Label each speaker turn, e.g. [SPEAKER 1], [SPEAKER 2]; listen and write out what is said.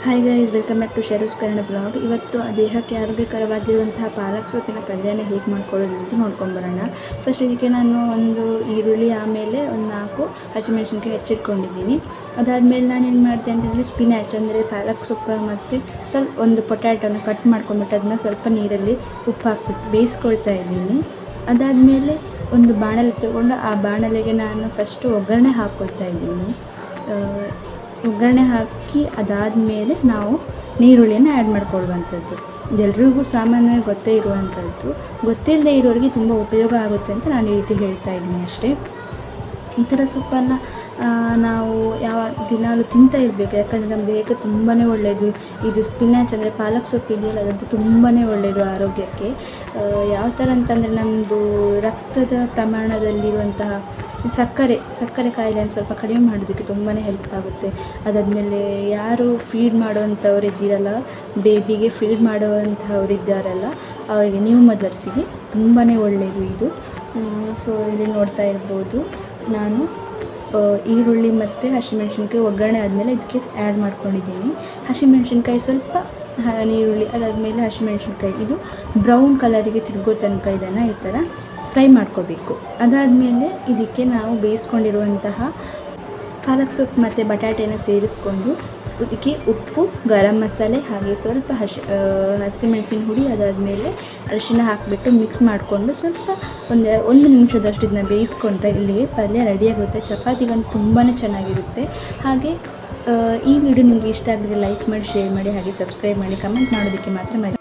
[SPEAKER 1] Hi guys, welcome back to Sheru's Kannada blog. ಇವತ್ತು ದೇಹಕ್ಕೆ ಆರೋಗ್ಯಕರವಾಗಿರುವಂತಹ ಪಾಲಕ್ ಸೊಪ್ಪಿನ ಪಲ್ಯನ ಹೇಗೆ ಮಾಡ್ಕೊಳ್ಳೋದು ಅಂತ ನೋಡ್ಕೊಂಬರೋಣ. ಫಸ್ಟ್ ಇದಕ್ಕೆ ನಾನು ಒಂದು ಈರುಳ್ಳಿ, ಆಮೇಲೆ ಒಂದು 4 ಹಸಿಮೆಣಸಿನ್ಕಾಯಿ ಹೆಚ್ಚಿಟ್ಕೊಂಡಿದ್ದೀನಿ. ಅದಾದಮೇಲೆ ನಾನು ಏನು ಮಾಡಿದೆ ಅಂತಂದರೆ ಸ್ಪಿನಾಚ್ ಅಂದರೆ ಪಾಲಕ್ ಸೊಪ್ಪು ಮತ್ತು ಸ್ವಲ್ಪ ಒಂದು ಪೊಟ್ಯಾಟೋನ ಕಟ್ ಮಾಡ್ಕೊಂಡ್ಬಿಟ್ಟು ಅದನ್ನ ಸ್ವಲ್ಪ ನೀರಲ್ಲಿ ಉಪ್ಪು ಹಾಕ್ಬಿಟ್ಟು ಬೇಯಿಸ್ಕೊಳ್ತಾ ಇದ್ದೀನಿ. ಅದಾದಮೇಲೆ ಒಂದು ಬಾಣಲೆ ತೊಗೊಂಡು ಆ ಬಾಣಲೆಗೆ ನಾನು ಫಸ್ಟು ಒಗ್ಗರಣೆ ಹಾಕ್ಕೊಳ್ತಾ ಇದ್ದೀನಿ. ಒಗ್ಗರಣೆ ಹಾಕಿ ಅದಾದಮೇಲೆ ನಾವು ನೀರುಳ್ಳಿಯನ್ನು ಆ್ಯಡ್ ಮಾಡ್ಕೊಳ್ಳುವಂಥದ್ದು. ಇದೆಲ್ಲರಿಗೂ ಸಾಮಾನ್ಯವಾಗಿ ಗೊತ್ತೇ ಇರುವಂಥದ್ದು. ಗೊತ್ತಿಲ್ಲದೆ ಇರೋರಿಗೆ ತುಂಬ ಉಪಯೋಗ ಆಗುತ್ತೆ ಅಂತ ನಾನು ಈ ರೀತಿ ಹೇಳ್ತಾ ಇದ್ದೀನಿ ಅಷ್ಟೇ. ಈ ಥರ ಸೊಪ್ಪನ್ನು ನಾವು ದಿನಾಲೂ ತಿಂತಾ ಇರಬೇಕು, ಯಾಕಂದರೆ ನಮ್ಮ ದೇಹಕ್ಕೆ ತುಂಬಾ ಒಳ್ಳೆಯದು. ಇದು ಸ್ಪಿನಾಚ್ ಅಂದರೆ ಪಾಲಕ್ ಸೊಪ್ಪು ಇದೆಯಲ್ಲ, ಅದಂತೂ ತುಂಬಾ ಒಳ್ಳೆಯದು ಆರೋಗ್ಯಕ್ಕೆ. ಯಾವ ಥರ ಅಂತಂದರೆ ನಮ್ಮದು ರಕ್ತದ ಪ್ರಮಾಣದಲ್ಲಿರುವಂತಹ ಸಕ್ಕರೆ ಕಾಯಿಲೆಯನ್ನು ಸ್ವಲ್ಪ ಕಡಿಮೆ ಮಾಡೋದಕ್ಕೆ ತುಂಬಾ ಹೆಲ್ಪ್ ಆಗುತ್ತೆ. ಅದಾದಮೇಲೆ ಯಾರು ಫೀಡ್ ಮಾಡುವಂಥವ್ರು ಇದ್ದೀರಲ್ಲ, ಬೇಬಿಗೆ ಫೀಡ್ ಮಾಡುವಂಥವ್ರು ಇದ್ದಾರಲ್ಲ, ಅವರಿಗೆ ನ್ಯೂ ಮದರ್ಸಿಗೆ ತುಂಬಾ ಒಳ್ಳೆಯದು ಇದು. ಸೊ ಇಲ್ಲಿ ನೋಡ್ತಾ ಇರ್ಬೋದು, ನಾನು ಈರುಳ್ಳಿ ಮತ್ತು ಹಸಿಮೆಣ್ಸಿನ್ಕಾಯಿ ಒಗ್ಗರಣೆ ಆದಮೇಲೆ ಇದಕ್ಕೆ ಆ್ಯಡ್ ಮಾಡ್ಕೊಂಡಿದ್ದೀನಿ. ಹಸಿಮೆಣ್ಸಿನ್ಕಾಯಿ ಸ್ವಲ್ಪ, ಈರುಳ್ಳಿ, ಅದಾದಮೇಲೆ ಹಸಿಮೆಣ್ಸಿನ್ಕಾಯಿ ಇದು ಬ್ರೌನ್ ಕಲರಿಗೆ ತಿರುಗೋ ತನಕ ಇದನ್ನು ಈ ಥರ ಫ್ರೈ ಮಾಡ್ಕೋಬೇಕು. ಅದಾದಮೇಲೆ ಇದಕ್ಕೆ ನಾವು ಬೇಯಿಸ್ಕೊಂಡಿರುವಂತಹ ಪಾಲಕ್ ಸೊಪ್ಪು ಮತ್ತು ಬಟಾಟೆನ ಸೇರಿಸ್ಕೊಂಡು ಇದಕ್ಕೆ ಉಪ್ಪು, ಗರಂ ಮಸಾಲೆ, ಹಾಗೆ ಸ್ವಲ್ಪ ಹಸಿಮೆಣಸಿನ ಹುಡಿ, ಅದಾದಮೇಲೆ ಅರಿಶಿನ ಹಾಕಿಬಿಟ್ಟು ಮಿಕ್ಸ್ ಮಾಡಿಕೊಂಡು ಸ್ವಲ್ಪ ಒಂದು ನಿಮಿಷದಷ್ಟು ಇದನ್ನ ಬೇಯಿಸ್ಕೊಂಡ್ರೆ ಇಲ್ಲಿಗೆ ಪಲ್ಯ ರೆಡಿಯಾಗುತ್ತೆ. ಚಪಾತಿಗಂತೂ ತುಂಬಾ ಚೆನ್ನಾಗಿರುತ್ತೆ. ಹಾಗೆ ಈ ವಿಡಿಯೋ ನಿಮಗೆ ಇಷ್ಟ ಆಗಿದ್ರೆ ಲೈಕ್ ಮಾಡಿ, ಶೇರ್ ಮಾಡಿ, ಹಾಗೆ ಸಬ್ಸ್ಕ್ರೈಬ್ ಮಾಡಿ, ಕಮೆಂಟ್ ಮಾಡೋದಕ್ಕೆ ಮಾತ್ರ